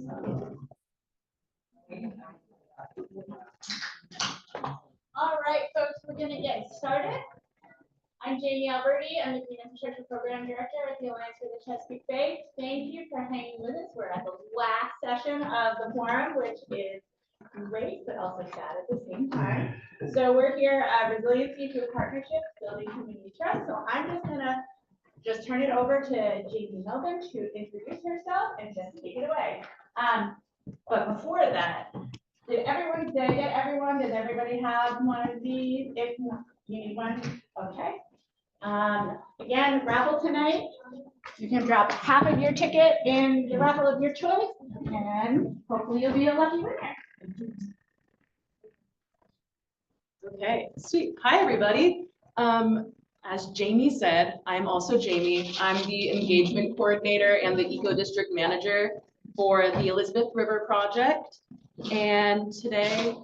All right, folks, we're going to get started. I'm Jamie Alberti. I'm the Green Infrastructure Program Director with the Alliance for the Chesapeake Bay. Thank you for hanging with us. We're at the last session of the forum, which is great, but also sad at the same time. So we're here at Resiliency through Partnerships, Building Community Trust. So I'm just going to turn it over to Jamie Melvin to introduce herself and just take it away. But before that, did I get everyone? Does everybody have one of these? If you need one, okay. Again, raffle tonight. You can drop half of your ticket in the raffle of your choice, and hopefully you'll be a lucky winner. Okay, sweet. Hi, everybody. As Jamie said, I'm also Jamie. I'm the engagement coordinator and the Ecodistrict manager for the Elizabeth River project. And today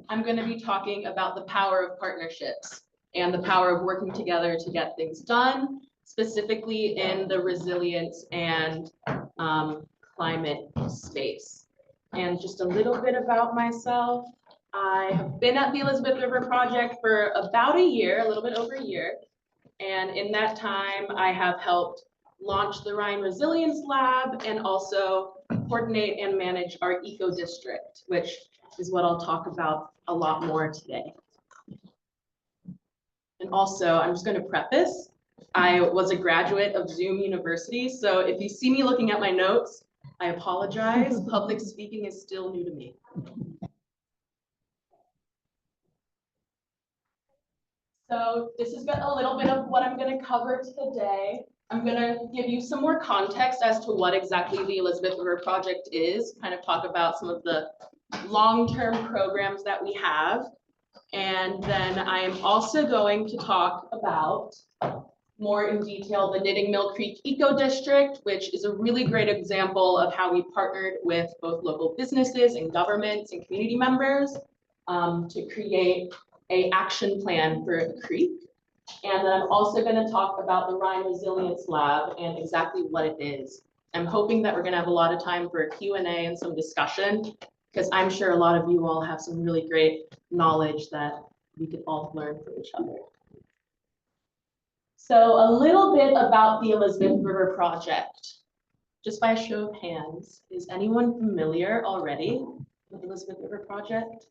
I'm going to be talking about the power of partnerships and the power of working together to get things done, specifically in the resilience and climate space. And just a little bit about myself. I have been at the Elizabeth River project for about a year, a little bit over a year. And in that time, I have helped launch the Rhine Resilience Lab and also coordinate and manage our Ecodistrict, which is what I'll talk about a lot more today. And also, I'm just going to preface, I was a graduate of Zoom University, so if you see me looking at my notes, I apologize. Public speaking is still new to me. So this is a little bit of what I'm going to cover today. I'm going to give you some more context as to what exactly the Elizabeth River project is, kind of talk about some of the long-term programs that we have. And then I am also going to talk about more in detail the Knitting Mill Creek Ecodistrict, which is a really great example of how we partnered with both local businesses and governments and community members to create an action plan for the creek. And then I'm also going to talk about the Rhine Resilience Lab and exactly what it is. I'm hoping that we're going to have a lot of time for a Q&A and some discussion, because I'm sure a lot of you all have some really great knowledge that we could all learn from each other. So a little bit about the Elizabeth River project. Just by a show of hands, is anyone familiar already with the Elizabeth River project?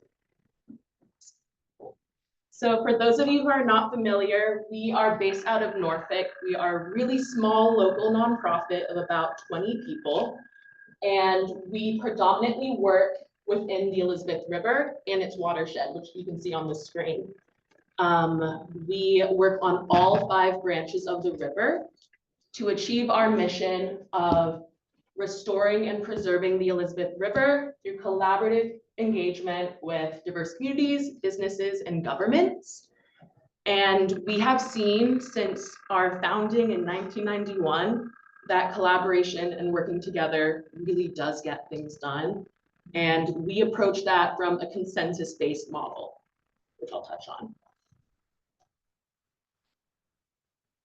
So for those of you who are not familiar, we are based out of Norfolk. We are a really small local nonprofit of about 20 people, and we predominantly work within the Elizabeth River and its watershed, which you can see on the screen. We work on all 5 branches of the river to achieve our mission of restoring and preserving the Elizabeth River through collaborative engagement with diverse communities, businesses, and governments. And we have seen since our founding in 1991 that collaboration and working together really does get things done. And we approach that from a consensus-based model, which I'll touch on.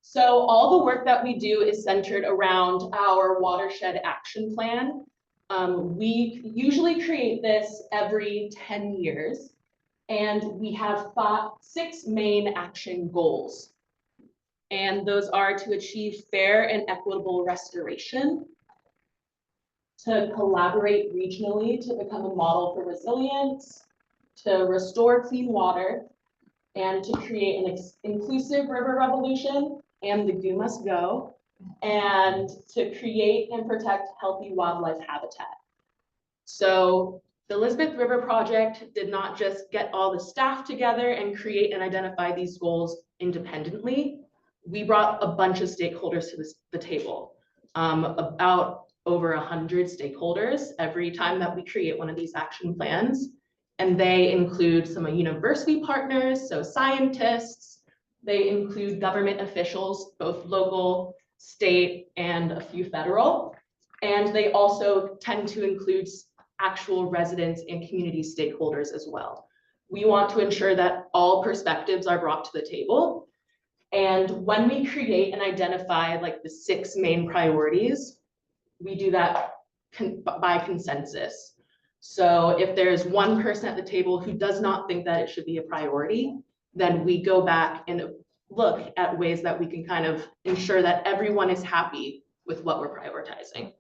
So all the work that we do is centered around our Watershed Action Plan. We usually create this every 10 years, and we have 6 main action goals. And those are to achieve fair and equitable restoration, to collaborate regionally to become a model for resilience, to restore clean water, and to create an inclusive river revolution, and the goo must go, and to create and protect healthy wildlife habitat. So the Elizabeth River project did not just get all the staff together and create and identify these goals independently. We brought a bunch of stakeholders to the table, about over 100 stakeholders every time that we create one of these action plans. And they include some university partners, so scientists. They include government officials, both local, state, and a few federal. And they also tend to include actual residents and community stakeholders as well. We want to ensure that all perspectives are brought to the table. And when we create and identify like the 6 main priorities, we do that by consensus. So if there's one person at the table who does not think that it should be a priority, then we go back and look at ways that we can kind of ensure that everyone is happy with what we're prioritizing.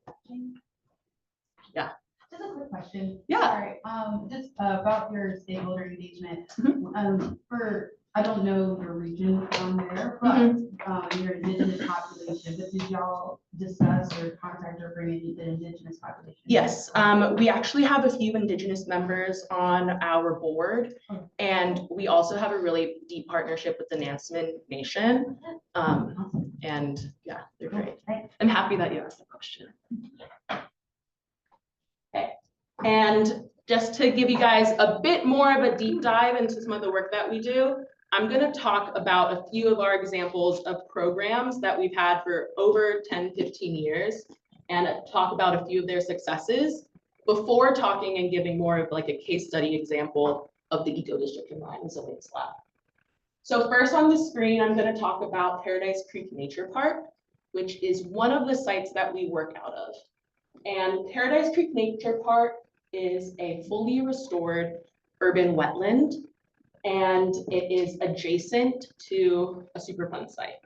Yeah. Just a quick question. Yeah. Sorry, just about your stakeholder engagement. Mhm. I don't know your region on there, but your indigenous population, but did y'all discuss or contact or bring in the indigenous population? Yes, we actually have a few Indigenous members on our board, and we also have a really deep partnership with the Nansemond Nation. And yeah, they're great. I'm happy that you asked the question. Okay, and just to give you guys a bit more of a deep dive into some of the work that we do, I'm going to talk about a few of our examples of programs that we've had for over 10, 15 years and talk about a few of their successes before talking and giving more of like a case study example of the Ecodistrict and Line Resilience Lab. So first on the screen, I'm going to talk about Paradise Creek Nature Park, which is one of the sites that we work out of. And Paradise Creek Nature Park is a fully restored urban wetland, and it is adjacent to a Superfund site.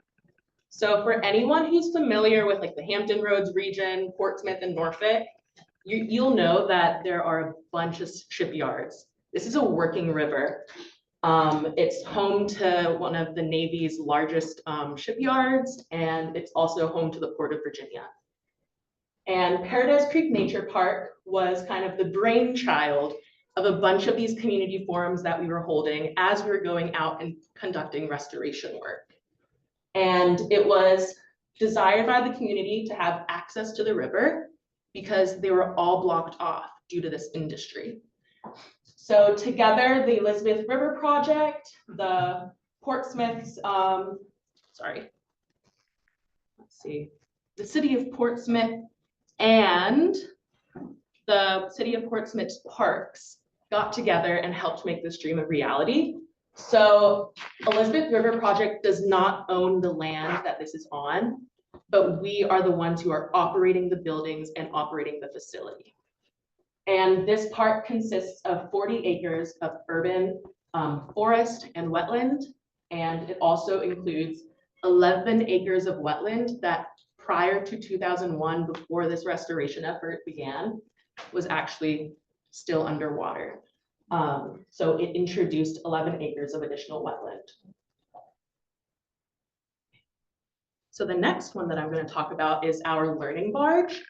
So for anyone who's familiar with like the Hampton Roads region, Portsmouth and Norfolk, you'll know that there are a bunch of shipyards. This is a working river. It's home to one of the Navy's largest shipyards, and it's also home to the Port of Virginia. And Paradise Creek Nature Park was kind of the brainchild of a bunch of these community forums that we were holding as we were going out and conducting restoration work. And it was desired by the community to have access to the river because they were all blocked off due to this industry. So together, the Elizabeth River Project, the Portsmouth's, the city of Portsmouth and the city of Portsmouth's parks got together and helped make this dream a reality. So Elizabeth River Project does not own the land that this is on, but we are the ones who are operating the buildings and operating the facility. And this park consists of 40 acres of urban forest and wetland, and it also includes 11 acres of wetland that prior to 2001, before this restoration effort began, was actually still underwater. So it introduced 11 acres of additional wetland. So the next one that I'm going to talk about is our learning barge.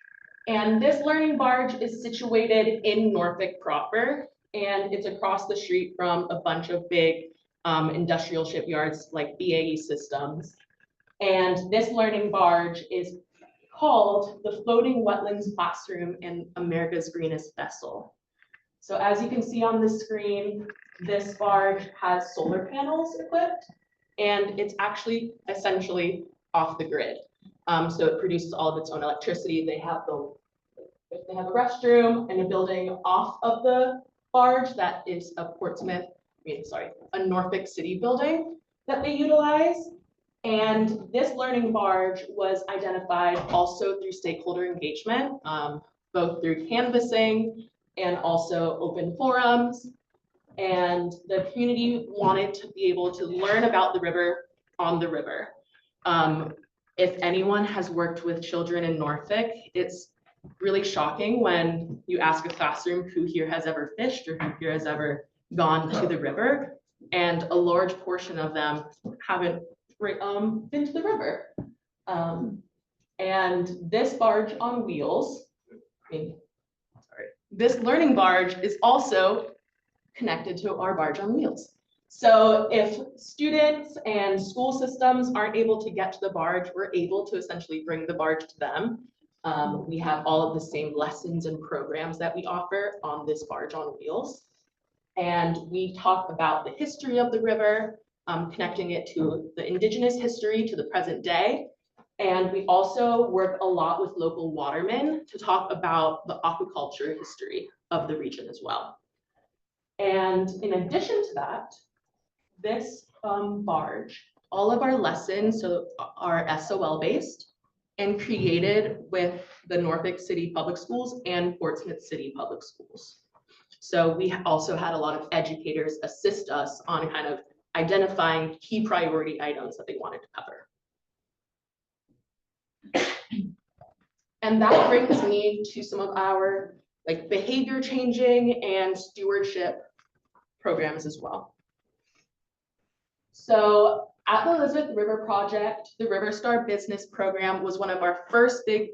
And this learning barge is situated in Norfolk proper, and it's across the street from a bunch of big industrial shipyards like BAE Systems. And this learning barge is called the Floating Wetlands Classroom in America's Greenest Vessel. So as you can see on the screen, this barge has solar panels equipped, and it's actually essentially off the grid. So it produces all of its own electricity. They have a restroom and a building off of the barge that is a a Norfolk City building that they utilize. And this learning barge was identified also through stakeholder engagement, both through canvassing and also open forums. And the community wanted to be able to learn about the river on the river. If anyone has worked with children in Norfolk, it's really shocking when you ask a classroom who here has ever fished or who here has ever gone to the river, and a large portion of them haven't been to the river. And this barge on wheels, this learning barge is also connected to our barge on wheels. So if students and school systems aren't able to get to the barge, we're able to essentially bring the barge to them. We have all of the same lessons and programs that we offer on this barge on wheels. And we talk about the history of the river, connecting it to the indigenous history to the present day. And we also work a lot with local watermen to talk about the aquaculture history of the region as well. And in addition to that, this barge, all of our lessons are SOL based, and created with the Norfolk City Public Schools and Portsmouth City Public Schools. So we also had a lot of educators assist us on kind of identifying key priority items that they wanted to cover. And that brings me to some of our behavior changing and stewardship programs as well. So at the Elizabeth River Project, the River Star Business Program was one of our first big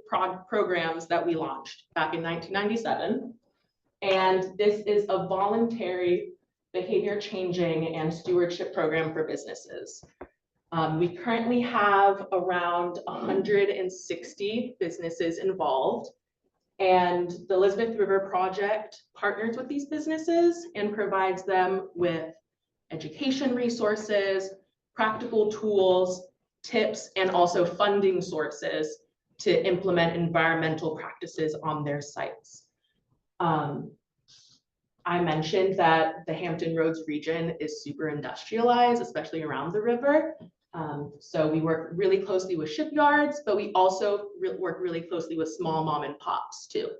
programs that we launched back in 1997. And this is a voluntary behavior changing and stewardship program for businesses. We currently have around 160 businesses involved, and the Elizabeth River Project partners with these businesses and provides them with education resources, practical tools, tips, and also funding sources to implement environmental practices on their sites. I mentioned that the Hampton Roads region is super industrialized, especially around the river. So we work really closely with shipyards, but we also work really closely with small mom and pops too.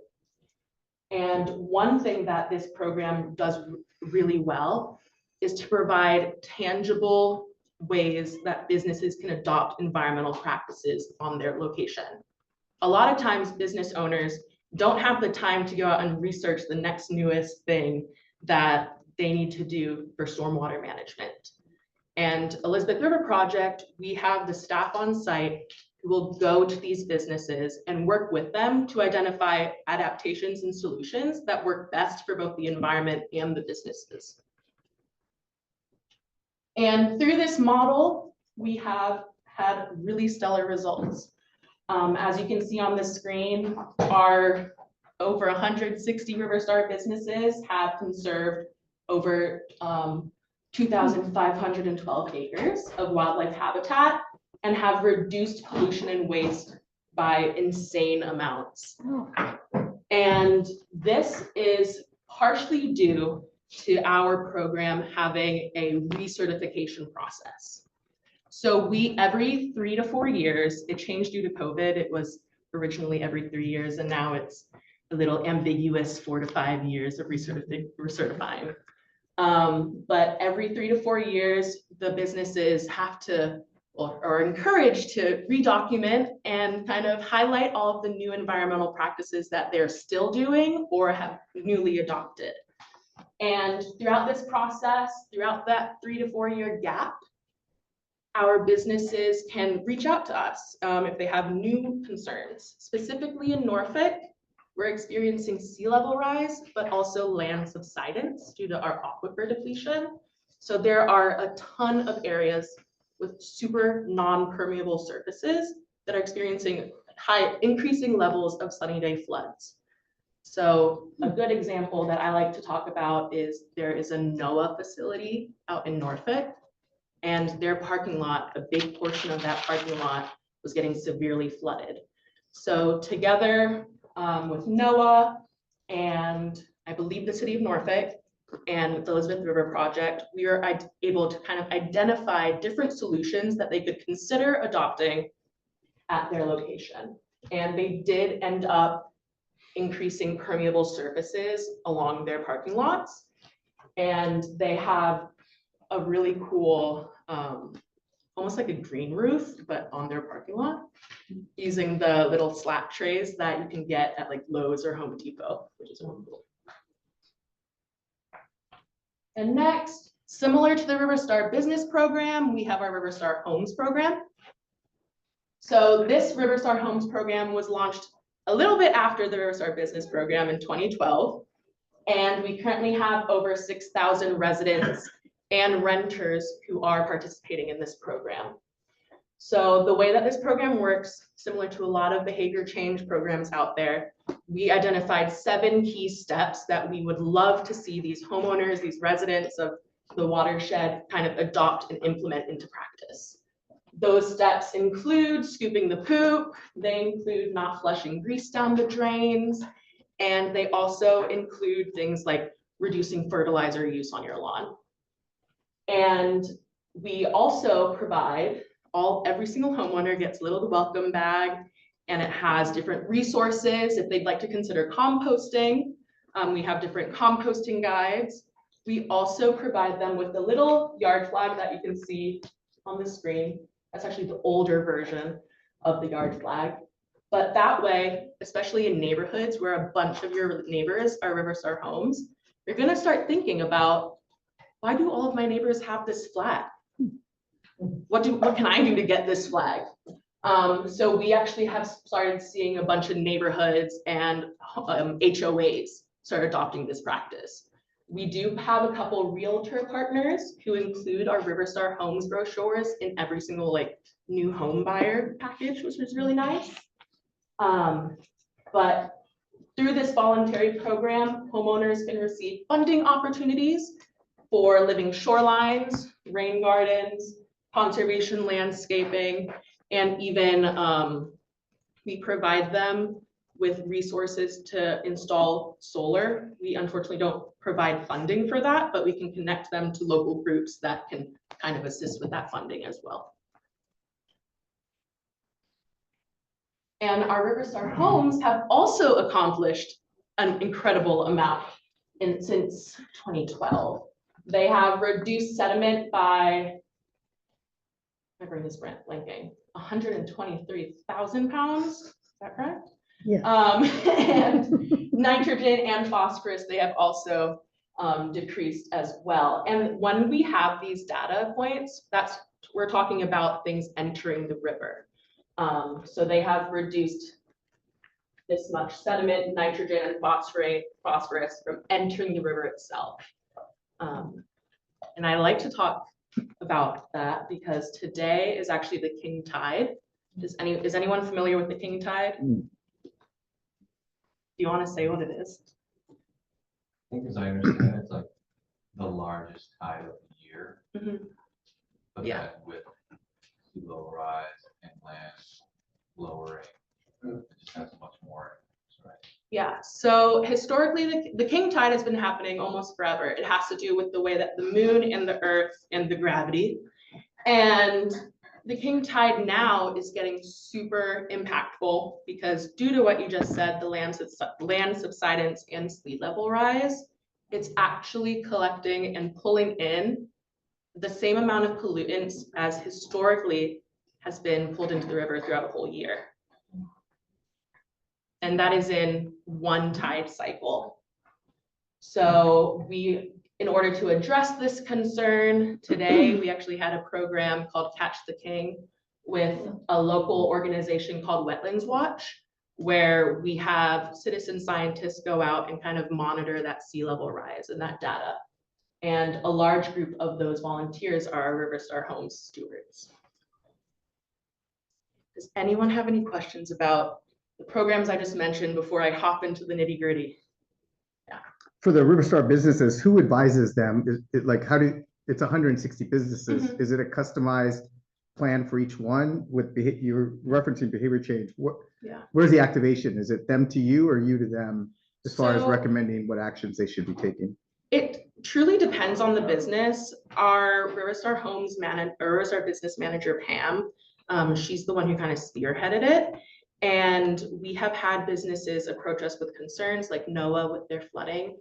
And one thing that this program does really well is to provide tangible ways that businesses can adopt environmental practices on their location. A lot of times business owners don't have the time to go out and research the next newest thing that they need to do for stormwater management. And Elizabeth River Project, we have the staff on site who will go to these businesses and work with them to identify adaptations and solutions that work best for both the environment and the businesses. And through this model, we have had really stellar results. As you can see on the screen, our over 160 River Star businesses have conserved over 2,512 acres of wildlife habitat and have reduced pollution and waste by insane amounts. And this is partially due to our program having a recertification process. So every 3 to 4 years, it changed due to COVID. It was originally every 3 years, and now it's a little ambiguous 4 to 5 years of recertifying. But every 3 to 4 years, the businesses have to, or are encouraged to redocument and kind of highlight all of the new environmental practices that they're still doing or have newly adopted. And throughout this process, throughout that 3 to 4 year gap, our businesses can reach out to us if they have new concerns. Specifically in Norfolk, we're experiencing sea level rise, but also land subsidence due to our aquifer depletion. So there are a ton of areas with super non-permeable surfaces that are experiencing increasing levels of sunny day floods. So a good example that I like to talk about is there is a NOAA facility out in Norfolk, and their parking lot, a big portion of that parking lot was getting severely flooded. So together with NOAA and I believe the city of Norfolk and the Elizabeth River Project, we are able to kind of identify different solutions that they could consider adopting at their location. And they did end up increasing permeable surfaces along their parking lots. And they have a really cool, almost like a green roof, but on their parking lot, using the little slat trays that you can get at like Lowe's or Home Depot, which is really cool. And next, similar to the River Star Business Program, we have our River Star Homes program. So this River Star Homes program was launched a little bit after the River Star Business Program in 2012. And we currently have over 6,000 residents and renters who are participating in this program. So the way that this program works, similar to a lot of behavior change programs out there, we identified 7 key steps that we would love to see these homeowners, these residents of the watershed kind of adopt and implement into practice. Those steps include scooping the poop, they include not flushing grease down the drains, and they also include things like reducing fertilizer use on your lawn. And we also provide every single homeowner gets a little welcome bag and it has different resources if they'd like to consider composting. We have different composting guides. We also provide them with the little yard flag that you can see on the screen. That's actually the older version of the yard flag. But that way, especially in neighborhoods where a bunch of your neighbors are Riverstar homes, you're gonna start thinking about, why do all of my neighbors have this flag? What can I do to get this flag? So we actually have started seeing a bunch of neighborhoods and HOAs start adopting this practice. We do have a couple realtor partners who include our Riverstar Homes brochures in every single like new home buyer package, which is really nice. But through this voluntary program, homeowners can receive funding opportunities for living shorelines, rain gardens, conservation landscaping, and even we provide them with resources to install solar. We unfortunately don't provide funding for that, but we can connect them to local groups that can kind of assist with that funding as well. And our Riverstar homes have also accomplished an incredible amount since 2012. They have reduced sediment by, my brain is blanking, 123,000 pounds, is that correct? Yeah. And nitrogen and phosphorus, they have also decreased as well. And when we have these data points, we're talking about things entering the river. So they have reduced this much sediment, nitrogen, and phosphorus from entering the river itself. And I like to talk about that because today is actually the king tide. Is anyone familiar with the king tide? Do you want to say what it is? I think as I understand it, it's like the largest tide of the year. But Yeah. that with sea level rise and land lowering, it just has much more. Right? Yeah, so historically, the king tide has been happening almost forever. It has to do with the way that the moon and the earth and the gravity. And the king tide now is getting super impactful because due to what you just said, the land subsidence and sea level rise, it's actually collecting and pulling in the same amount of pollutants as historically has been pulled into the river throughout a whole year. And that is in one tide cycle. So in order to address this concern today, we actually had a program called Catch the King with a local organization called Wetlands Watch, where we have citizen scientists go out and kind of monitor that sea level rise and that data. And a large group of those volunteers are Riverstar Homes stewards. Does anyone have any questions about the programs I just mentioned before I hop into the nitty-gritty? Yeah. For the Riverstar businesses, who advises them? It's 160 businesses. Is it a customized plan for each one with you're referencing behavior change? Where's the activation? Is it them to you or you to them as far as recommending what actions they should be taking? It truly depends on the business. Our Riverstar Homes Riverstar business manager, Pam, she's the one who kind of spearheaded it. And we have had businesses approach us with concerns like NOAA with their flooding.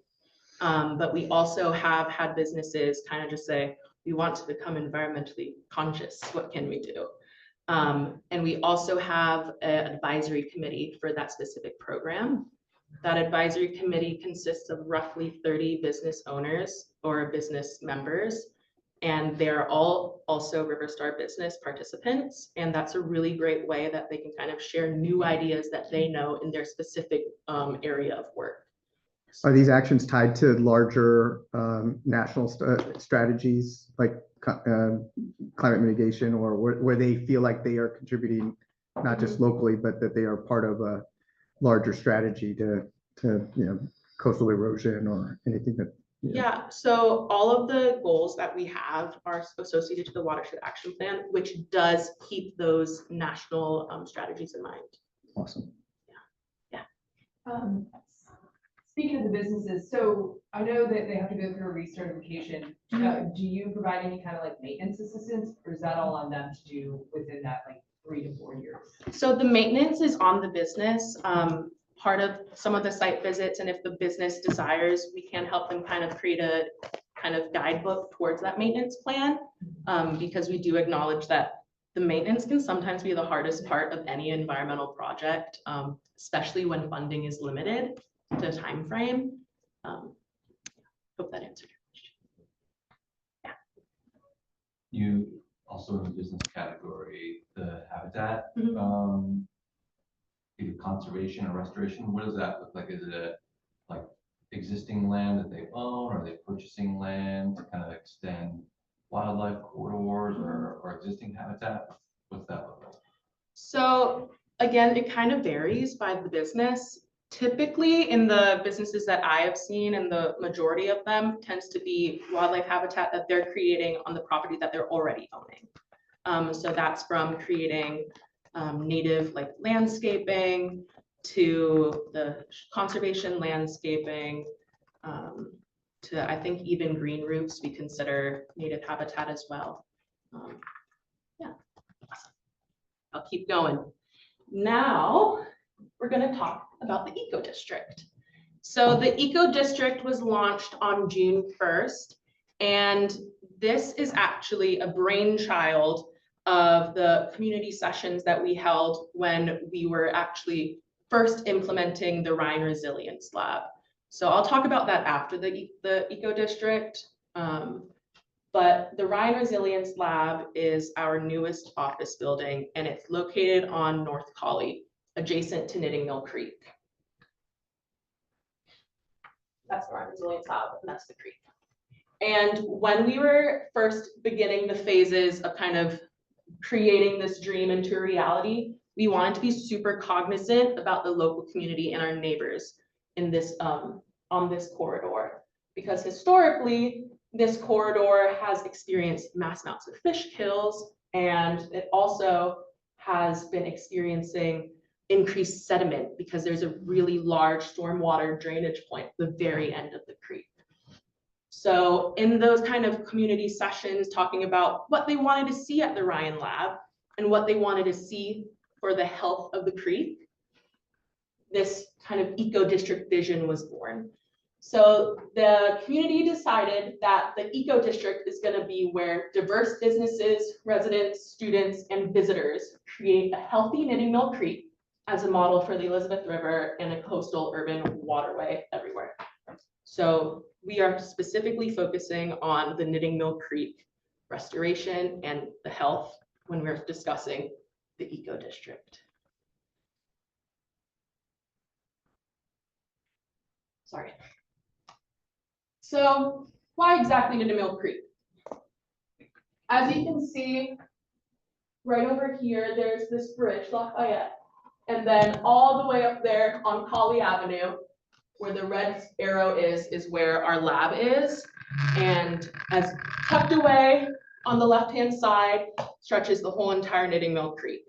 But we also have had businesses kind of just say, we want to become environmentally conscious. What can we do? And we also have an advisory committee for that specific program. That advisory committee consists of roughly 30 business owners or business members. And they're all also Riverstar business participants. And that's a really great way that they can kind of share new ideas that they know in their specific area of work. Are these actions tied to larger national strategies like climate mitigation, or where they feel like they are contributing not just locally, but that they are part of a larger strategy to coastal erosion or anything that? Yeah, so all of the goals that we have are associated to the Watershed Action Plan, which does keep those national strategies in mind. Awesome. Yeah. Speaking of the businesses, so I know that they have to go through a recertification. Do you provide any kind of like maintenance assistance, or is that all on them to do within that like 3 to 4 years? So the maintenance is on the business. Part of some of the site visits, and if the business desires, we can help them kind of create a kind of guidebook towards that maintenance plan. Because we do acknowledge that the maintenance can sometimes be the hardest part of any environmental project, especially when funding is limited to time frame. Hope that answered your question. You also in the business category, the habitat, either conservation or restoration, what does that look like? Is it a like existing land that they own? Are they purchasing land to kind of extend wildlife corridors or existing habitat? What's that look like? So again, it kind of varies by the business. Typically in the businesses that I have seen, and the majority of them tends to be wildlife habitat that they're creating on the property that they're already owning. So that's from creating native like landscaping to the conservation landscaping, to I think even green roofs we consider native habitat as well. Yeah, awesome. I'll keep going. Now we're going to talk about the Ecodistrict. So the Ecodistrict was launched on June 1st, and this is actually a brainchild of the community sessions that we held when we were actually first implementing the Rhine Resilience Lab. So I'll talk about that after the Ecodistrict. But the Rhine Resilience Lab is our newest office building, and it's located on North Collie, adjacent to Knitting Mill Creek. That's the Rhine Resilience Lab, and that's the creek. And when we were first beginning the phases of kind of creating this dream into reality, we wanted to be super cognizant about the local community and our neighbors in this on this corridor, because historically this corridor has experienced mass amounts of fish kills, and it also has been experiencing increased sediment because there's a really large stormwater drainage point at the very end of the creek. So in those kind of community sessions, talking about what they wanted to see at the Ryan Lab and what they wanted to see for the health of the creek, this kind of eco-district vision was born. So the community decided that the eco-district is going to be where diverse businesses, residents, students, and visitors create a healthy Knitting Mill Creek as a model for the Elizabeth River and a coastal urban waterway everywhere. So we are specifically focusing on the Knitting Mill Creek restoration and the health when we're discussing the eco-district. Sorry. So why exactly Knitting Mill Creek? As you can see, right over here, there's this bridge, Lafayette, and then all the way up there on Collie Avenue, where the red arrow is where our lab is. And as tucked away on the left-hand side stretches the whole entire Knitting Mill Creek.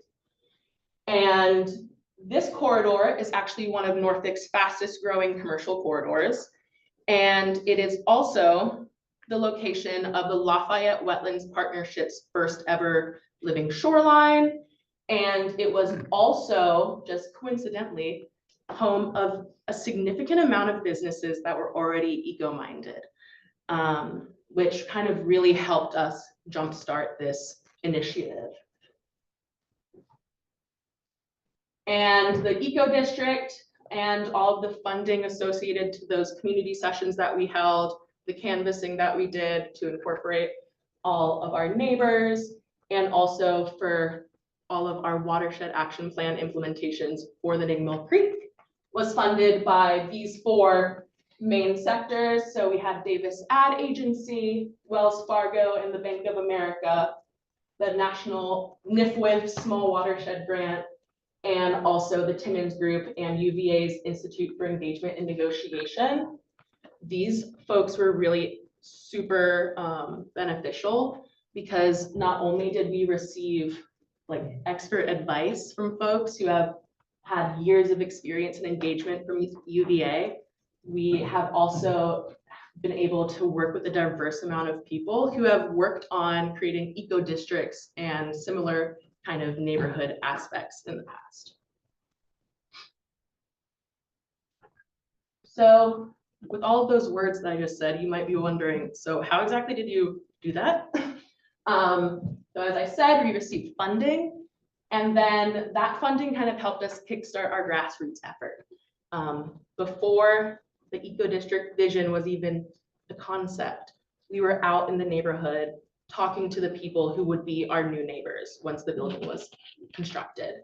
And this corridor is actually one of Norfolk's fastest growing commercial corridors. And it is also the location of the Lafayette Wetlands Partnership's first ever living shoreline. And it was also, just coincidentally, home of a significant amount of businesses that were already eco-minded, which kind of really helped us jumpstart this initiative. And the eco-district and all of the funding associated to those community sessions that we held, the canvassing that we did to incorporate all of our neighbors, and also for all of our Watershed Action Plan implementations for the Knitting Mill Creek, was funded by these 4 main sectors. So we had Davis Ad Agency, Wells Fargo, and the Bank of America, the National NIFWIF Small Watershed Grant, and also the Timmins Group and UVA's Institute for Engagement and Negotiation. These folks were really super beneficial, because not only did we receive like expert advice from folks who have had years of experience and engagement from UVA, we have also been able to work with a diverse amount of people who have worked on creating eco districts and similar kind of neighborhood aspects in the past. So with all of those words that I just said, you might be wondering, so how exactly did you do that? So as I said, we received funding, and then that funding kind of helped us kickstart our grassroots effort. Before the Ecodistrict vision was even the concept, we were out in the neighborhood talking to the people who would be our new neighbors once the building was constructed.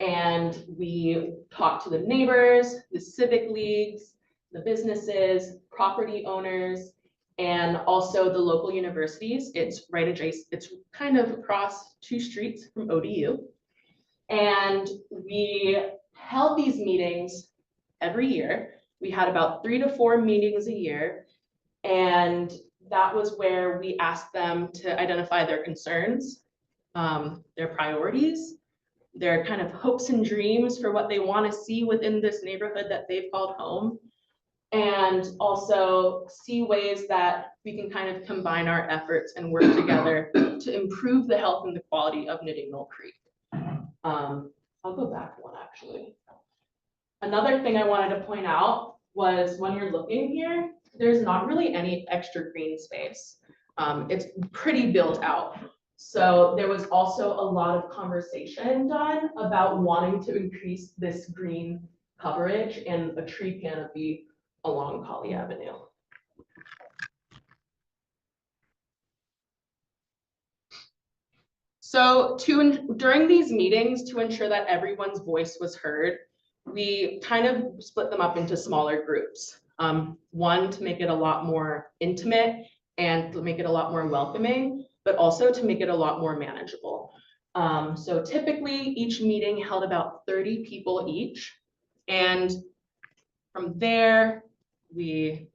And we talked to the neighbors, the civic leagues, the businesses, property owners, and also the local universities. It's right adjacent, it's kind of across 2 streets from ODU. And we held these meetings every year. We had about 3 to 4 meetings a year. And that was where we asked them to identify their concerns, their priorities, their kind of hopes and dreams for what they want to see within this neighborhood that they've called home. And also see ways that we can kind of combine our efforts and work together to improve the health and the quality of Knitting Mill Creek. I'll go back one actually. Another thing I wanted to point out was when you're looking here, there's not really any extra green space. It's pretty built out. So there was also a lot of conversation done about wanting to increase this green coverage and a tree canopy along Colley Avenue. So during these meetings, to ensure that everyone's voice was heard, we kind of split them up into smaller groups. One, to make it a lot more intimate and to make it a lot more welcoming, but also to make it a lot more manageable. So typically each meeting held about 30 people each. And from there, we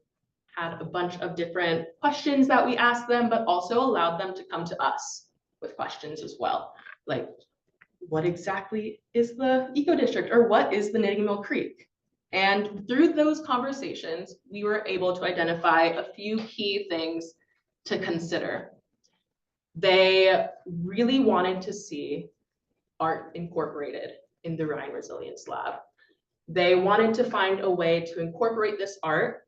had a bunch of different questions that we asked them, but also allowed them to come to us with questions as well. Like, what exactly is the Ecodistrict, or what is the Knitting Mill Creek? And through those conversations, we were able to identify a few key things to consider. They really wanted to see art incorporated in the Rhine Resilience Lab. They wanted to find a way to incorporate this art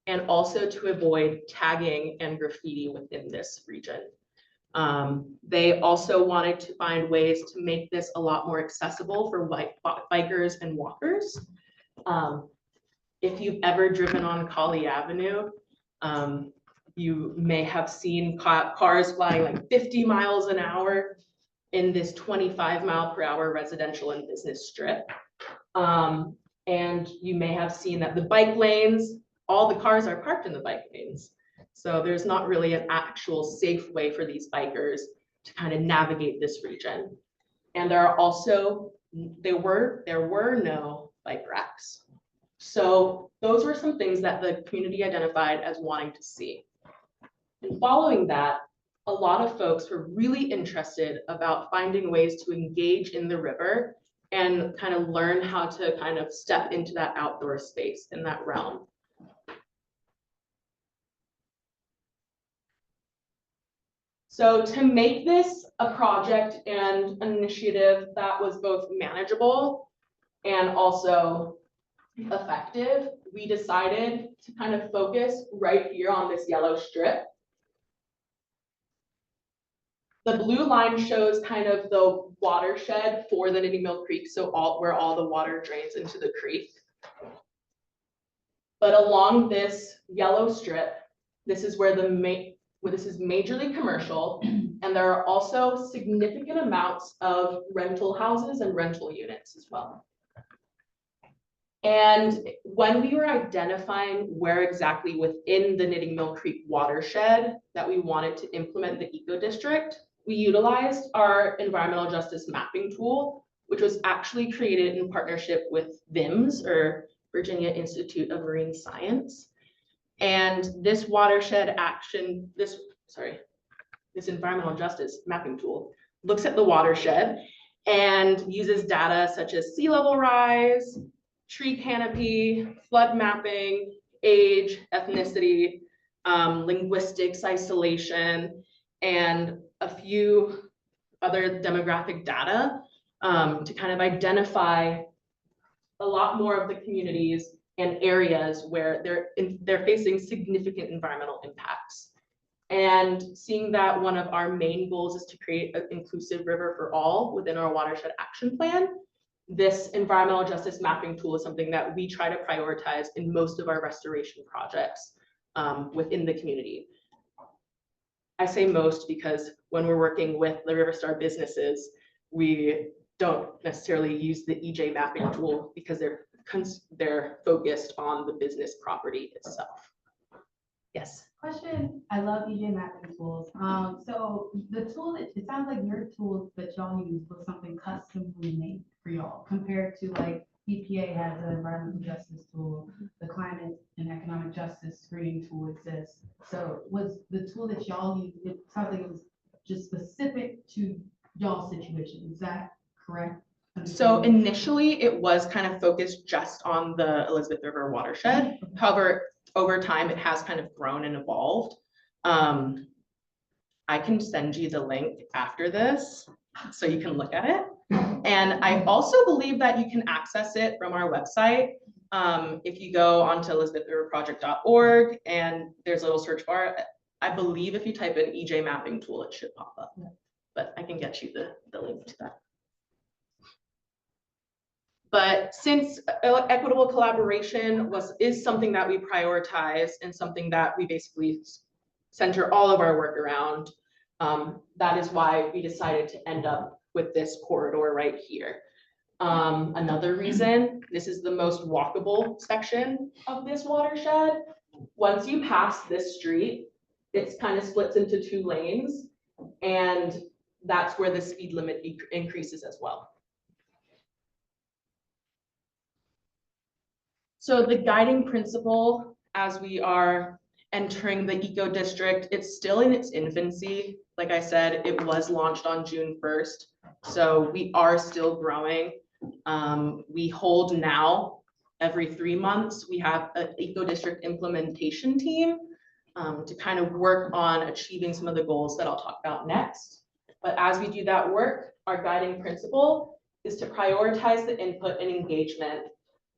and also to avoid tagging and graffiti within this region. They also wanted to find ways to make this a lot more accessible for bikers and walkers. If you've ever driven on Colley Avenue, you may have seen cars flying like 50 miles an hour in this 25-mile-per-hour residential and business strip. And you may have seen that the bike lanes, all the cars are parked in the bike lanes. So there's not really an actual safe way for these bikers to kind of navigate this region. And there were no bike racks. So those were some things that the community identified as wanting to see. And following that, a lot of folks were really interested about finding ways to engage in the river and kind of learn how to kind of step into that outdoor space in that realm. So to make this a project and an initiative that was both manageable and also effective, we decided to kind of focus right here on this yellow strip. The blue line shows kind of the watershed for the Knitting Mill Creek, so where all the water drains into the creek. But along this yellow strip, this is where this is majorly commercial, and there are also significant amounts of rental houses and rental units as well. And when we were identifying where exactly within the Knitting Mill Creek watershed that we wanted to implement the Ecodistrict, we utilized our environmental justice mapping tool, which was actually created in partnership with VIMS, or Virginia Institute of Marine Science. And this watershed action, this environmental justice mapping tool looks at the watershed and uses data such as sea level rise, tree canopy, flood mapping, age, ethnicity, linguistics, isolation, and a few other demographic data to kind of identify a lot more of the communities and areas where they're facing significant environmental impacts. And seeing that one of our main goals is to create an inclusive river for all within our Watershed Action Plan, this environmental justice mapping tool is something that we try to prioritize in most of our restoration projects within the community. I say most because when we're working with the Riverstar businesses, we don't necessarily use the EJ mapping tool because they're focused on the business property itself. Yes. Question, I love EJ mapping tools. So the tool that, it sounds like your tool that y'all use was something customly made for y'all compared to like EPA has an environmental justice tool, the climate and economic justice screening tool exists. So was the tool that y'all use, it sounds like it was just specific to y'all's situation. Is that correct? So initially it was kind of focused just on the Elizabeth River watershed. However, over time it has kind of grown and evolved. I can send you the link after this so you can look at it. And I also believe that you can access it from our website. If you go onto elizabethriverproject.org and there's a little search bar, I believe if you type in EJ mapping tool, it should pop up, but I can get you the link to that. But since equitable collaboration is something that we prioritize and something that we basically center all of our work around, that is why we decided to end up with this corridor right here. Another reason, this is the most walkable section of this watershed. Once you pass this street, it's kind of splits into 2 lanes, and that's where the speed limit increases as well. So the guiding principle as we are entering the eco district, it's still in its infancy. Like I said, it was launched on June 1st. So we are still growing. We hold now every 3 months, we have an eco district implementation team to kind of work on achieving some of the goals that I'll talk about next. But as we do that work, our guiding principle is to prioritize the input and engagement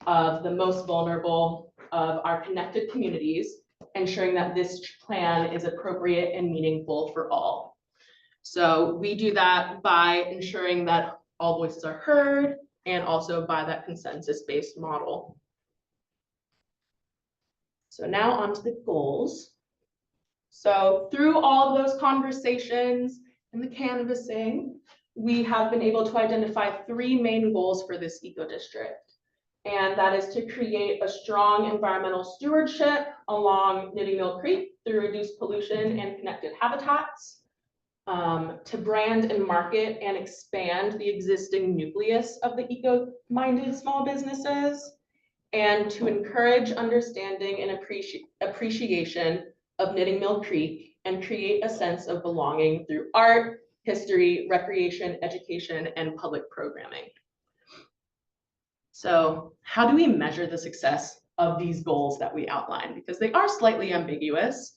of the most vulnerable of our connected communities, ensuring that this plan is appropriate and meaningful for all. So we do that by ensuring that all voices are heard and also by that consensus-based model. So now on to the goals. So through all of those conversations and the canvassing, we have been able to identify 3 main goals for this eco district. And that is to create a strong environmental stewardship along Knitting Mill Creek through reduced pollution and connected habitats, to brand and market and expand the existing nucleus of the eco-minded small businesses, and to encourage understanding and appreciation of Knitting Mill Creek and create a sense of belonging through art, history, recreation, education, and public programming. So how do we measure the success of these goals that we outlined? Because they are slightly ambiguous.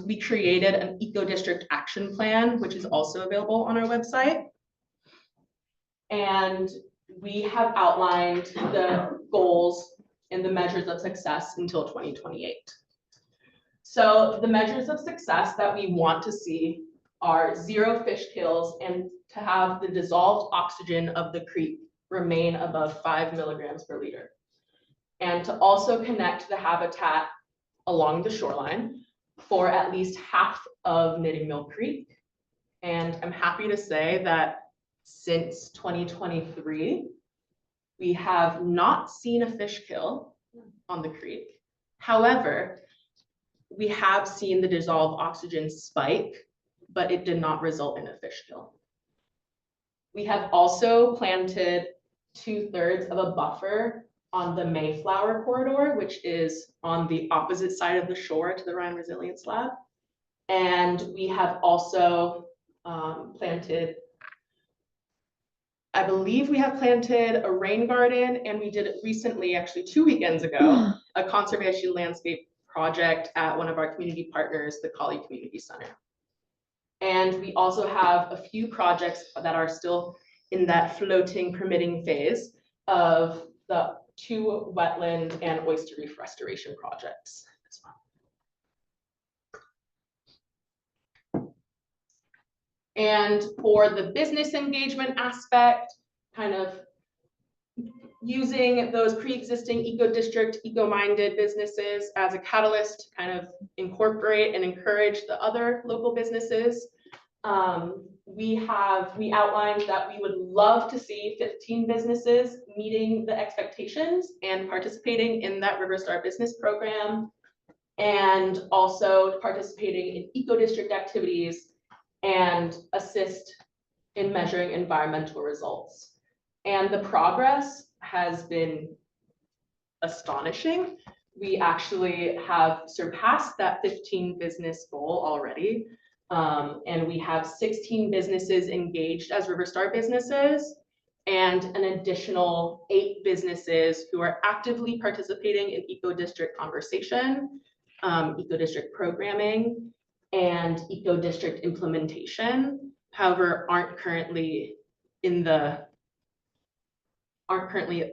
We created an eco district action plan, which is also available on our website. And we have outlined the goals and the measures of success until 2028. So the measures of success that we want to see are 0 fish kills and to have the dissolved oxygen of the creek remain above 5 milligrams per liter. And to also connect the habitat along the shoreline for at least half of Knitting Mill Creek. And I'm happy to say that since 2023, we have not seen a fish kill on the creek. However, we have seen the dissolved oxygen spike, but it did not result in a fish kill. We have also planted 2/3 of a buffer on the Mayflower corridor, which is on the opposite side of the shore to the Rhine Resilience Lab. And we have also planted, I believe we have planted a rain garden, and we did it recently, actually 2 weekends ago, a conservation landscape project at one of our community partners, the Collie Community Center. And we also have a few projects that are still in that floating permitting phase of the 2 wetland and oyster reef restoration projects as well. And for the business engagement aspect, kind of using those pre-existing eco-district, eco-minded businesses as a catalyst to kind of incorporate and encourage the other local businesses. We outlined that we would love to see 15 businesses meeting the expectations and participating in that Riverstar business program, and also participating in eco-district activities and assist in measuring environmental results. And the progress has been astonishing. We actually have surpassed that 15 business goal already. And we have 16 businesses engaged as Riverstar businesses, and an additional 8 businesses who are actively participating in eco-district conversation, eco-district programming, and eco-district implementation. However, aren't currently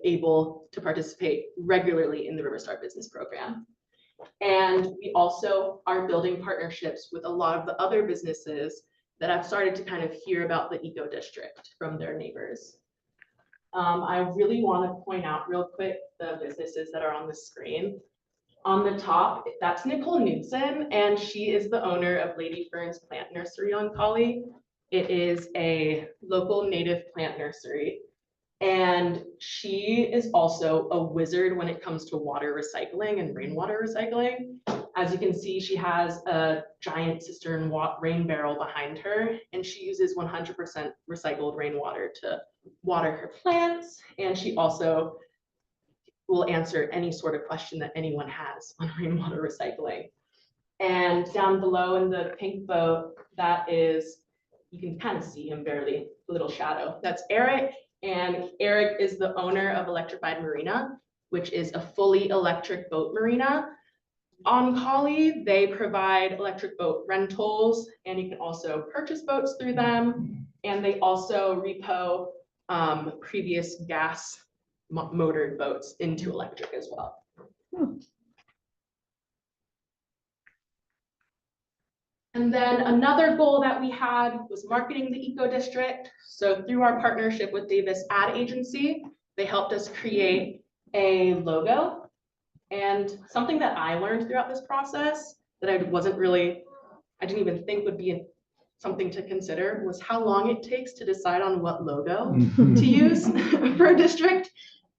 able to participate regularly in the Riverstar business program. And we also are building partnerships with a lot of the other businesses that I've started to kind of hear about the eco district from their neighbors. I really want to point out real quick the businesses that are on the screen. On the top, that's Nicole Knudsen, and she is the owner of Lady Fern's Plant Nursery on Collie. It is a local native plant nursery. And she is also a wizard when it comes to water recycling and rainwater recycling. As you can see, she has a giant cistern rain barrel behind her, and she uses 100% recycled rainwater to water her plants. And she also will answer any sort of question that anyone has on rainwater recycling. And down below in the pink boat, that is, you can kind of see him barely, a little shadow. That's Eric. And Eric is the owner of Electrified Marina, which is a fully electric boat marina. On Collie, they provide electric boat rentals, and you can also purchase boats through them. And they also repo previous gas motored boats into electric as well. And then another goal that we had was marketing the eco district. So through our partnership with Davis Ad Agency, they helped us create a logo. And something that I learned throughout this process that I didn't even think would be something to consider, was how long it takes to decide on what logo to use for a district.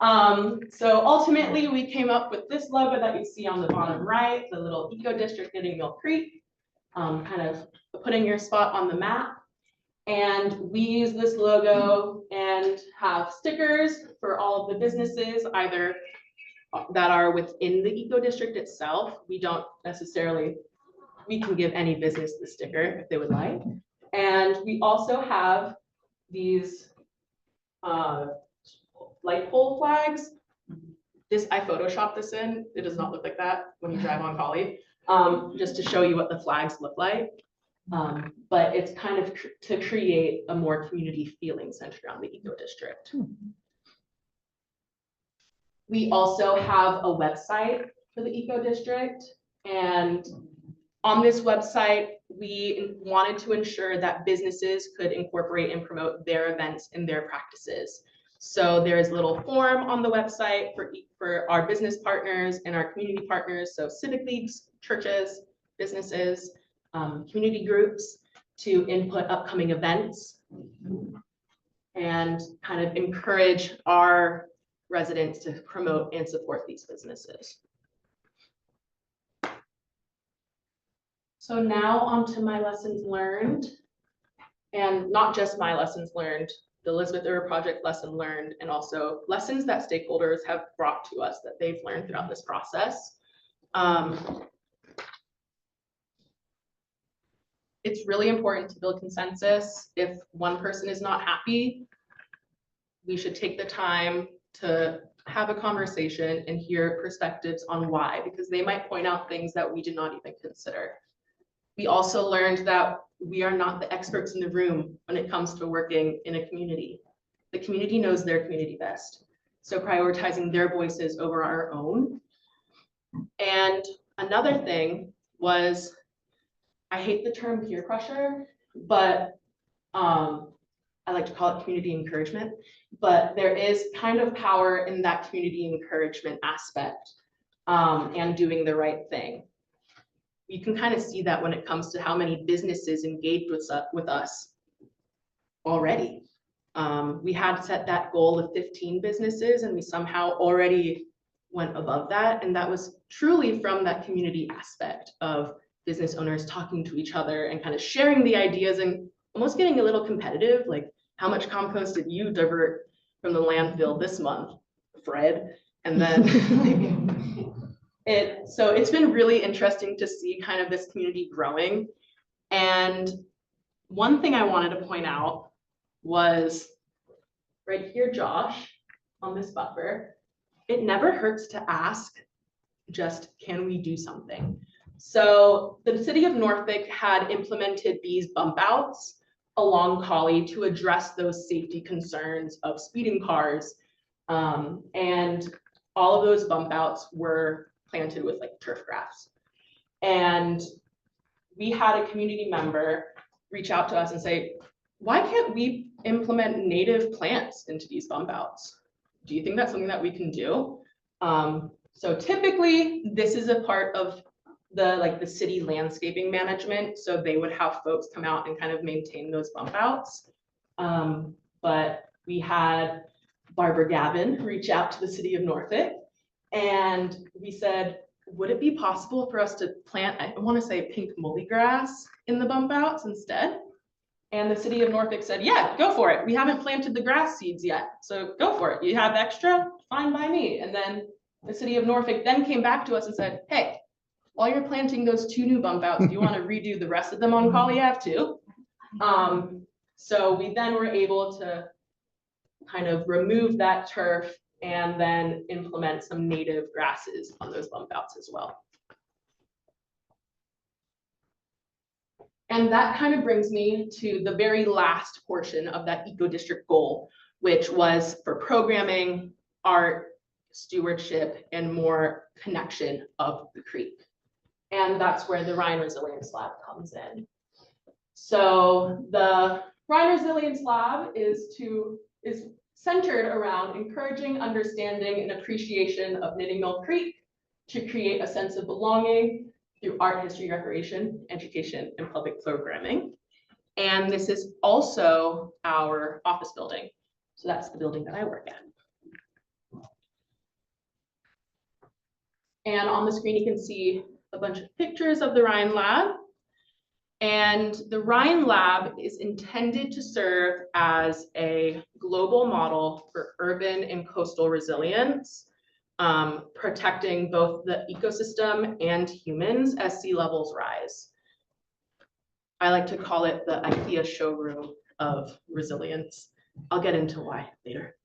So ultimately we came up with this logo that you see on the bottom right, the little eco district Knitting Mill Creek. Kind of putting your spot on the map. And we use this logo and have stickers for all of the businesses, either that are within the eco district itself. We don't necessarily, we can give any business the sticker if they would like. And we also have these light pole flags. I photoshopped this in. It does not look like that when you drive on Collie. Just to show you what the flags look like. But it's kind of to create a more community feeling centered around the eco district. We also have a website for the eco district, and on this website, we wanted to ensure that businesses could incorporate and promote their events and their practices. So there's a little form on the website for our business partners and our community partners, so civic leagues, churches, businesses, community groups, to input upcoming events and kind of encourage our residents to promote and support these businesses. So now on to my lessons learned, and not just my lessons learned, the Elizabeth River Project lesson learned, and also lessons that stakeholders have brought to us that they've learned throughout this process. It's really important to build consensus. If one person is not happy, we should take the time to have a conversation and hear perspectives on why, because they might point out things that we did not even consider. We also learned that we are not the experts in the room when it comes to working in a community. The community knows their community best. So prioritizing their voices over our own. And another thing was, I hate the term peer pressure, but I like to call it community encouragement, but there is kind of power in that community encouragement aspect, and doing the right thing. You can kind of see that when it comes to how many businesses engaged with us already. We had set that goal of 15 businesses and we somehow already went above that. And that was truly from that community aspect of business owners talking to each other and kind of sharing the ideas and almost getting a little competitive, like how much compost did you divert from the landfill this month, Fred? And then so it's been really interesting to see kind of this community growing. And one thing I wanted to point out was right here, Josh, on this buffer, it never hurts to ask, just can we do something? So the city of Norfolk had implemented these bump outs along Collie to address those safety concerns of speeding cars. And all of those bump outs were planted with like turf grass. And we had a community member reach out to us and say, why can't we implement native plants into these bump outs? Do you think that's something that we can do? So typically this is a part of the city landscaping management. So they would have folks come out and kind of maintain those bump outs. But we had Barbara Gavin reach out to the city of Norfolk and we said, would it be possible for us to plant, I want to say pink mully grass in the bump outs instead? And the city of Norfolk said, yeah, go for it. We haven't planted the grass seeds yet. So go for it. You have extra, fine by me. And then the city of Norfolk then came back to us and said, hey, while you're planting those 2 new bump outs, do you want to redo the rest of them on Collie Ave too? So we then were able to kind of remove that turf and then implement some native grasses on those bump outs as well. And that kind of brings me to the very last portion of that eco-district goal, which was for programming, art, stewardship, and more connection of the creek. And that's where the Rhine Resilience Lab comes in. So the Rhine Resilience Lab is centered around encouraging understanding and appreciation of Knitting Mill Creek to create a sense of belonging through art, history, recreation, education, and public programming. And this is also our office building. So that's the building that I work at. And on the screen, you can see a bunch of pictures of the Rhine Lab. And the Rhine Lab is intended to serve as a global model for urban and coastal resilience, protecting both the ecosystem and humans as sea levels rise. I like to call it the IKEA showroom of resilience. I'll get into why later.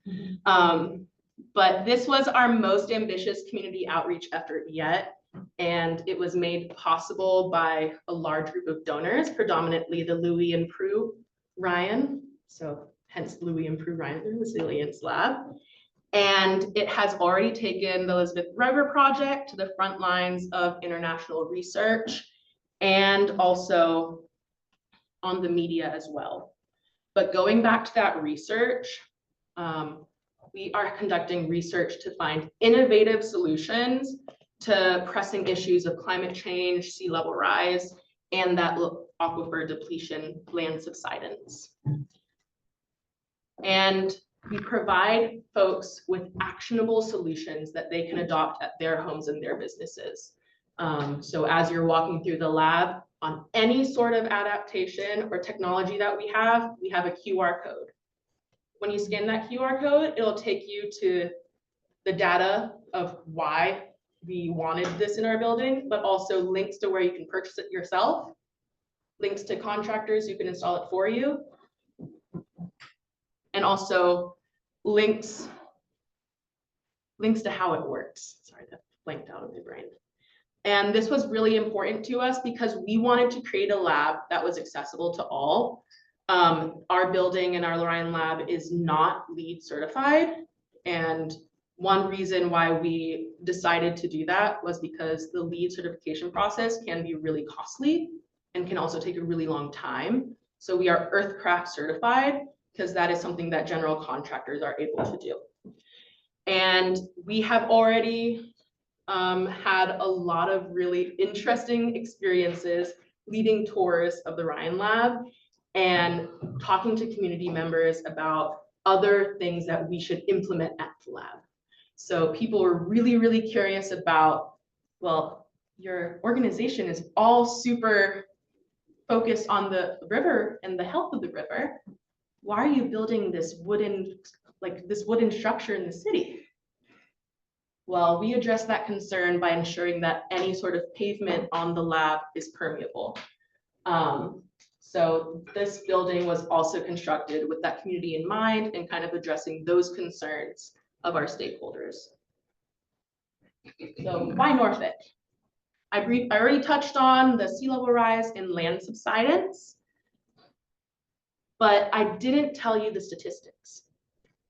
But this was our most ambitious community outreach effort yet. And it was made possible by a large group of donors, predominantly the Louis and Prue Ryan. So hence Louis and Prue Ryan, the Resilience Lab. And it has already taken the Elizabeth River Project to the front lines of international research and also on the media as well. But going back to that research, we are conducting research to find innovative solutions to pressing issues of climate change, sea level rise, and that aquifer depletion, land subsidence. And we provide folks with actionable solutions that they can adopt at their homes and their businesses. So as you're walking through the lab, on any sort of adaptation or technology that we have a QR code. When you scan that QR code, it'll take you to the data of why we wanted this in our building, but also links to where you can purchase it yourself, links to contractors who can install it for you, and also links to how it works. Sorry, that blanked out of my brain. And this was really important to us because we wanted to create a lab that was accessible to all. Our building and our Lorraine lab is not LEED certified. And one reason why we decided to do that was because the LEED certification process can be really costly and can also take a really long time. So we are Earthcraft certified because that is something that general contractors are able to do. And we have already had a lot of really interesting experiences leading tours of the Ryan Lab and talking to community members about other things that we should implement at the lab. So people were really, really curious about, well, your organization is all super focused on the river and the health of the river. Why are you building this wooden structure in the city? Well, we address that concern by ensuring that any sort of pavement on the lab is permeable. So this building was also constructed with that community in mind and kind of addressing those concerns of our stakeholders. So why Norfolk? I already touched on the sea level rise and land subsidence, but I didn't tell you the statistics.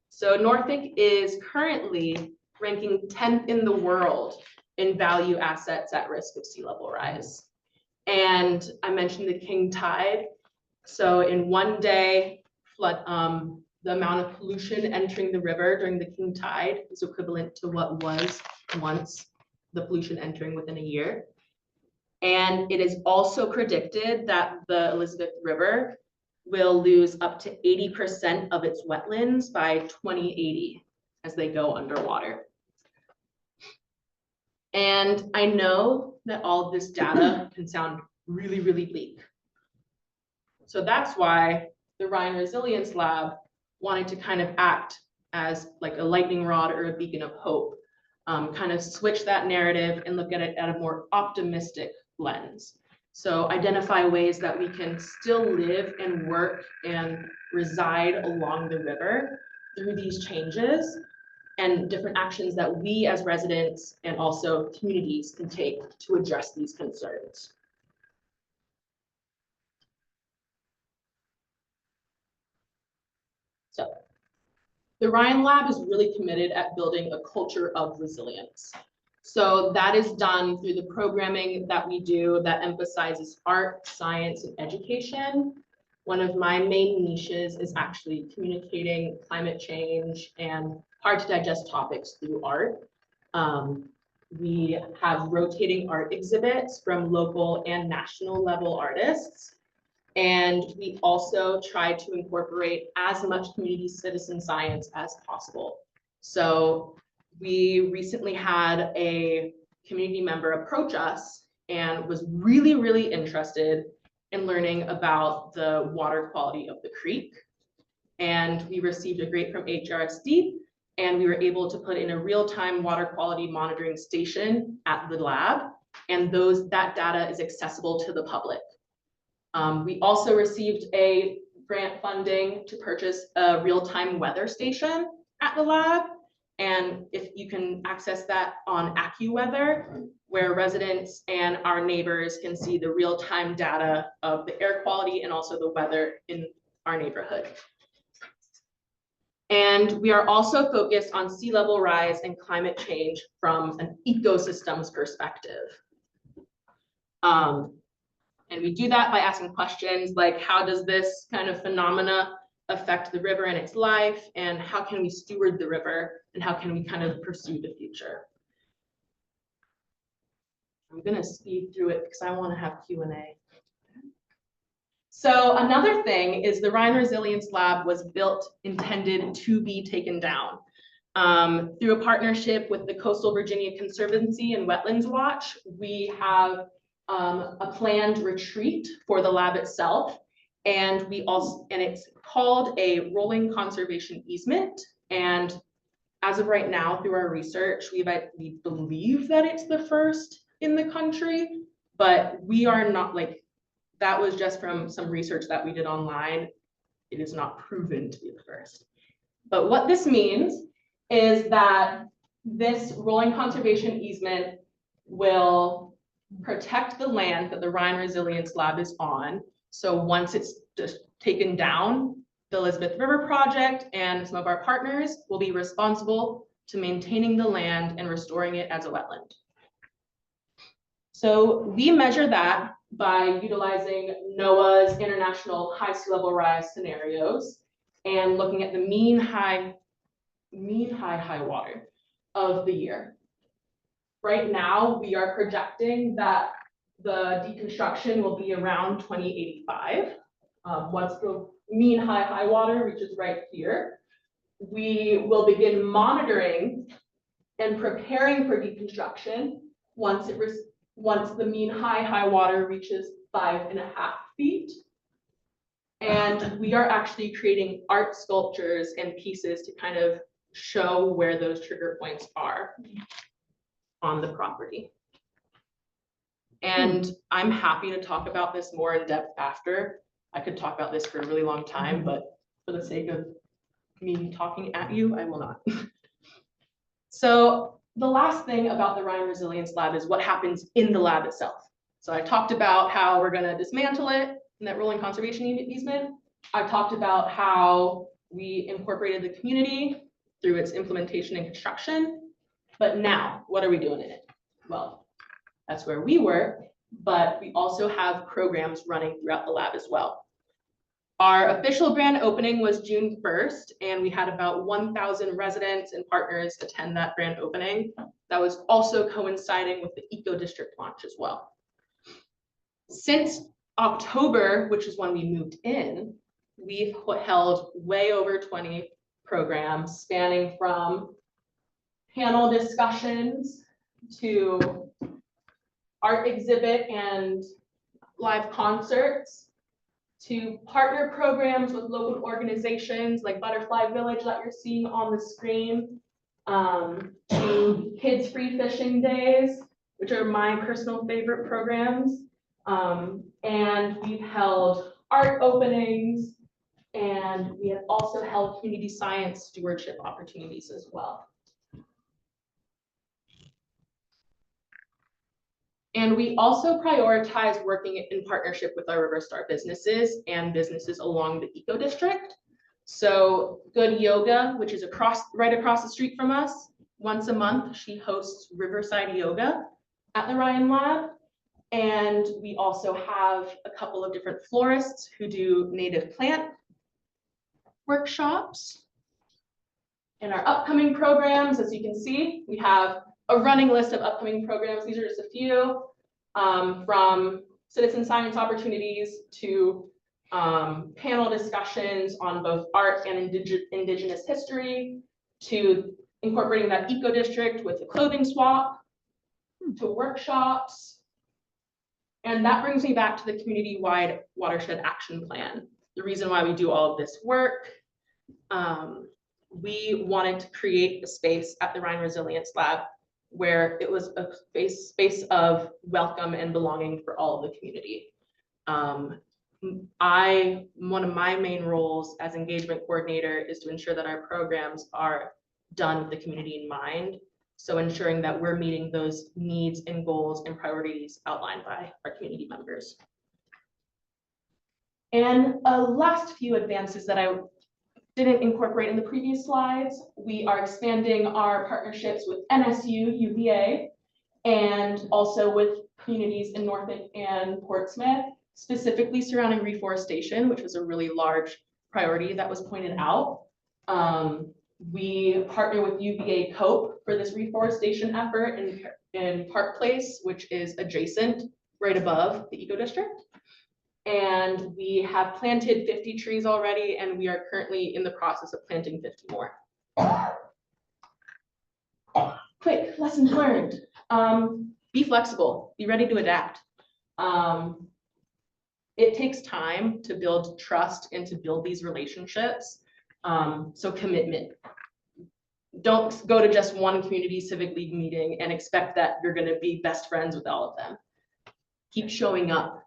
So Norfolk is currently ranking 10th in the world in value assets at risk of sea level rise. And I mentioned the king tide. So in one day, the amount of pollution entering the river during the king tide is equivalent to what was once the pollution entering within a year. And it is also predicted that the Elizabeth River will lose up to 80% of its wetlands by 2080 as they go underwater. And I know that all of this data can sound really, really bleak. So that's why the Ryan Resilience Lab wanted to kind of act as like a lightning rod or a beacon of hope, kind of switch that narrative and look at it at a more optimistic lens. So identify ways that we can still live and work and reside along the river through these changes and different actions that we as residents and also communities can take to address these concerns. So the Ryan Lab is really committed at building a culture of resilience. So that is done through the programming that we do that emphasizes art, science, and education. One of my main niches is actually communicating climate change and hard to digest topics through art. We have rotating art exhibits from local and national level artists. And we also try to incorporate as much community citizen science as possible. So we recently had a community member approach us and was really, really interested in learning about the water quality of the creek. And we received a grant from HRSD, and we were able to put in a real-time water quality monitoring station at the lab. And that data is accessible to the public. We also received a grant funding to purchase a real-time weather station at the lab. And if you can access that on AccuWeather, where residents and our neighbors can see the real-time data of the air quality and also the weather in our neighborhood. And we are also focused on sea level rise and climate change from an ecosystems perspective. And we do that by asking questions like, how does this kind of phenomena affect the river and its life? And how can we steward the river? And how can we kind of pursue the future? I'm gonna speed through it because I want to have Q&A. So another thing is the Ryan Resilience Lab was intended to be taken down. Through a partnership with the Coastal Virginia Conservancy and Wetlands Watch, we have a planned retreat for the lab itself. And it's called a rolling conservation easement. And as of right now, through our research, we believe that it's the first in the country, but we are not that was just from some research that we did online. It is not proven to be the first. But what this means is that this rolling conservation easement will protect the land that the Rhine Resilience Lab is on. So once it's just taken down, the Elizabeth River Project and some of our partners will be responsible to maintaining the land and restoring it as a wetland. So we measure that by utilizing NOAA's International High Sea Level Rise scenarios and looking at the mean high water of the year. Right now, we are projecting that the deconstruction will be around 2085. Once the mean high water reaches right here, we will begin monitoring and preparing for deconstruction once the mean high water reaches 5.5 feet. And we are actually creating art sculptures and pieces to kind of show where those trigger points are on the property. And I'm happy to talk about this more in depth after. I could talk about this for a really long time, but for the sake of me talking at you, I will not. So the last thing about the Rhine Resilience Lab is what happens in the lab itself. So I talked about how we're going to dismantle it in that rolling conservation easement. I talked about how we incorporated the community through its implementation and construction. But now, what are we doing in it? Well, that's where we work, but we also have programs running throughout the lab as well. Our official grand opening was June 1st, and we had about 1,000 residents and partners attend that grand opening. That was also coinciding with the Ecodistrict launch as well. Since October, which is when we moved in, we've held way over 20 programs spanning from panel discussions to art exhibit and live concerts, to partner programs with local organizations like Butterfly Village that you're seeing on the screen, to kids free fishing days, which are my personal favorite programs. And we've held art openings, and we have also held community science stewardship opportunities as well. And we also prioritize working in partnership with our River Star businesses and businesses along the Ecodistrict. So Good Yoga, which is right across the street from us, once a month, she hosts Riverside Yoga at the Ryan Lab. And we also have a couple of different florists who do native plant workshops. In our upcoming programs, as you can see, we have a running list of upcoming programs. These are just a few, from citizen science opportunities to panel discussions on both art and indigenous history, to incorporating that eco-district with a clothing swap, to workshops. And that brings me back to the community-wide Watershed Action Plan. The reason why we do all of this work, we wanted to create a space at the Rhine Resilience Lab where it was a space of welcome and belonging for all of the community. One of my main roles as engagement coordinator is to ensure that our programs are done with the community in mind. So ensuring that we're meeting those needs and goals and priorities outlined by our community members. And last few advances that I didn't incorporate in the previous slides, we are expanding our partnerships with NSU, UVA, and also with communities in Norfolk and Portsmouth, specifically surrounding reforestation, which was a really large priority that was pointed out. We partner with UVA COPE for this reforestation effort in Park Place, which is adjacent right above the Ecodistrict. And we have planted 50 trees already, and we are currently in the process of planting 50 more. Quick lessons learned. Be flexible, be ready to adapt. It takes time to build trust and to build these relationships. So commitment. Don't go to just one community civic league meeting and expect that you're going to be best friends with all of them. Keep showing up.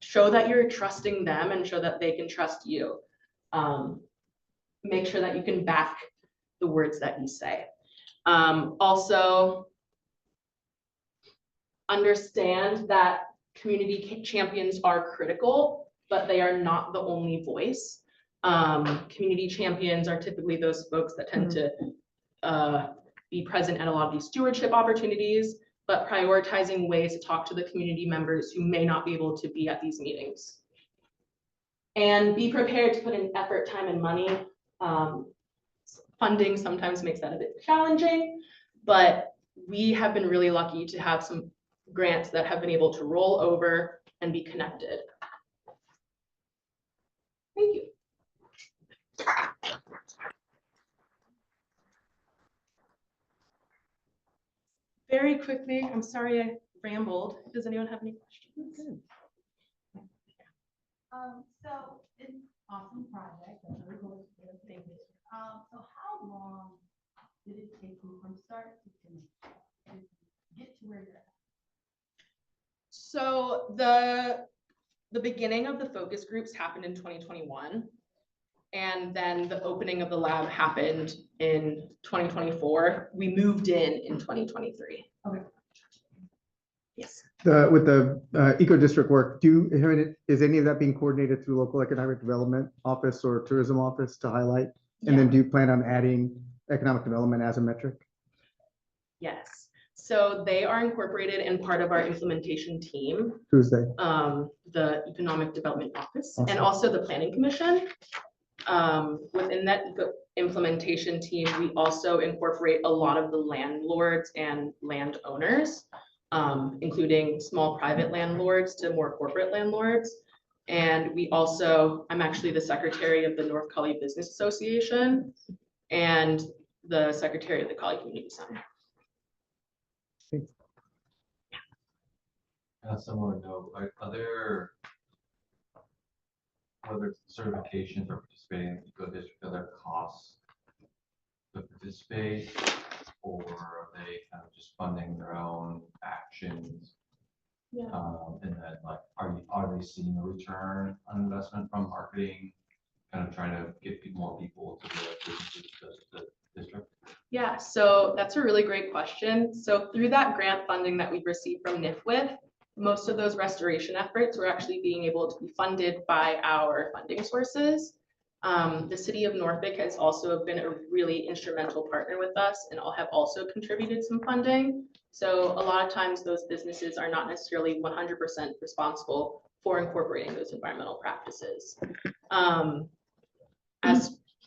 Show that you're trusting them and show that they can trust you. Make sure that you can back the words that you say. Also, understand that community champions are critical, but they are not the only voice. Community champions are typically those folks that tend to be present at a lot of these stewardship opportunities, but prioritizing ways to talk to the community members who may not be able to be at these meetings. And be prepared to put in effort, time, and money. Funding sometimes makes that a bit challenging, but we have been really lucky to have some grants that have been able to roll over and be connected. Thank you. Very quickly, I'm sorry I rambled. Does anyone have any questions? So it's an awesome project. That's really cool. Thank you. So how long did it take you from start to finish to get to where you're at? So the beginning of the focus groups happened in 2021. And then the opening of the lab happened in 2024. We moved in 2023. Okay. Yes. With the eco-district work, is any of that being coordinated through local economic development office or tourism office to highlight? And then do you plan on adding economic development as a metric? Yes. So they are incorporated in part of our implementation team. Who's they? The Economic Development Office Awesome. and also the Planning Commission. Within that implementation team, we also incorporate a lot of the landlords and landowners, including small private landlords to more corporate landlords. And we also, I'm actually the secretary of the North Collie Business Association and the secretary of the Collie Community Center. Someone to know, are there, whether it's certifications or participating in the eco-district, are there costs to participate, or are they kind of just funding their own actions? Yeah. And then like, are they seeing a return on investment from marketing, kind of trying to get more people to the district? Yeah, so that's a really great question. So through that grant funding that we've received from NIFWIF, most of those restoration efforts were actually being able to be funded by our funding sources. The city of Norfolk has also been a really instrumental partner with us and have also contributed some funding. So a lot of times those businesses are not necessarily 100% responsible for incorporating those environmental practices.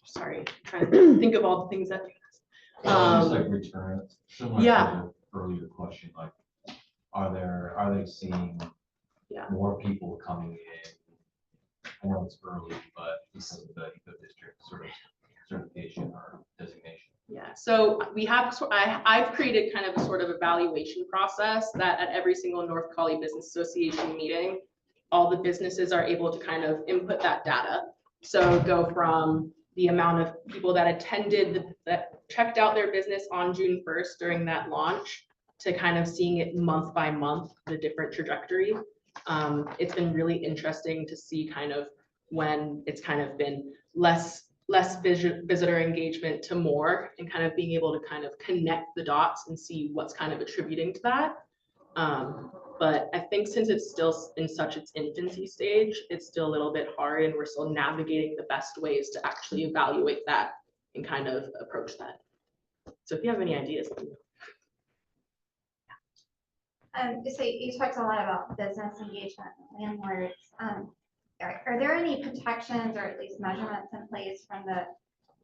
Sorry, trying to think of all the things that. Just like returns, similar Yeah. to the earlier question, like, are they seeing more people coming in? I know it's early, but because of the eco-district sort of certification or designation. Yeah, so we have, I've created kind of a sort of evaluation process that at every single North Collie Business Association meeting, all the businesses are able to kind of input that data. So go from the amount of people that attended, that checked out their business on June 1st during that launch, to kind of seeing it month by month, the different trajectory. It's been really interesting to see kind of when it's kind of been less visitor engagement to more, and kind of being able to kind of connect the dots and see what's kind of attributing to that. But I think since it's still in such its infancy stage, it's still a little bit hard, and we're still navigating the best ways to actually evaluate that and kind of approach that. So if you have any ideas, let me know. So you talked a lot about business engagement, landlords. Are there any protections or at least measurements in place from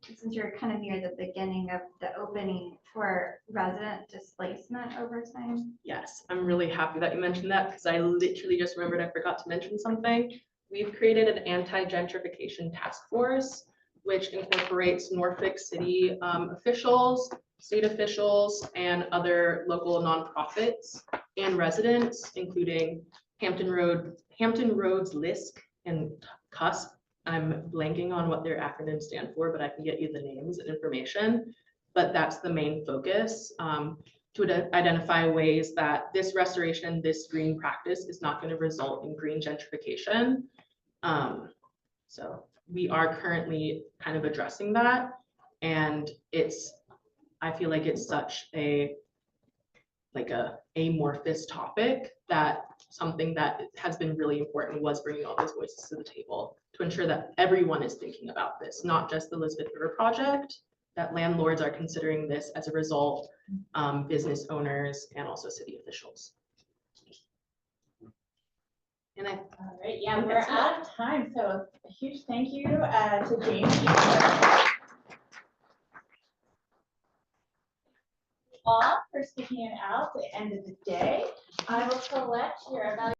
since you're kind of near the beginning of the opening, for resident displacement over time? Yes, I'm really happy that you mentioned that, because I literally just remembered I forgot to mention something. We've created an anti-gentrification task force, which incorporates Norfolk City officials, state officials, and other local nonprofits and residents, including Hampton Roads, LISC, and CUSP. I'm blanking on what their acronyms stand for, but I can get you the names and information. But that's the main focus, to identify ways that this restoration, this green practice is not going to result in green gentrification. So we are currently kind of addressing that. And I feel like it's such a like a amorphous topic, that something that has been really important was bringing all those voices to the table to ensure that everyone is thinking about this, not just the Elizabeth River project, that landlords are considering this as a result, business owners and also city officials. And All right, yeah, think we're that's it. out of time, so a huge thank you to Jamie. All for sticking it out at the end of the day. I will collect your evaluation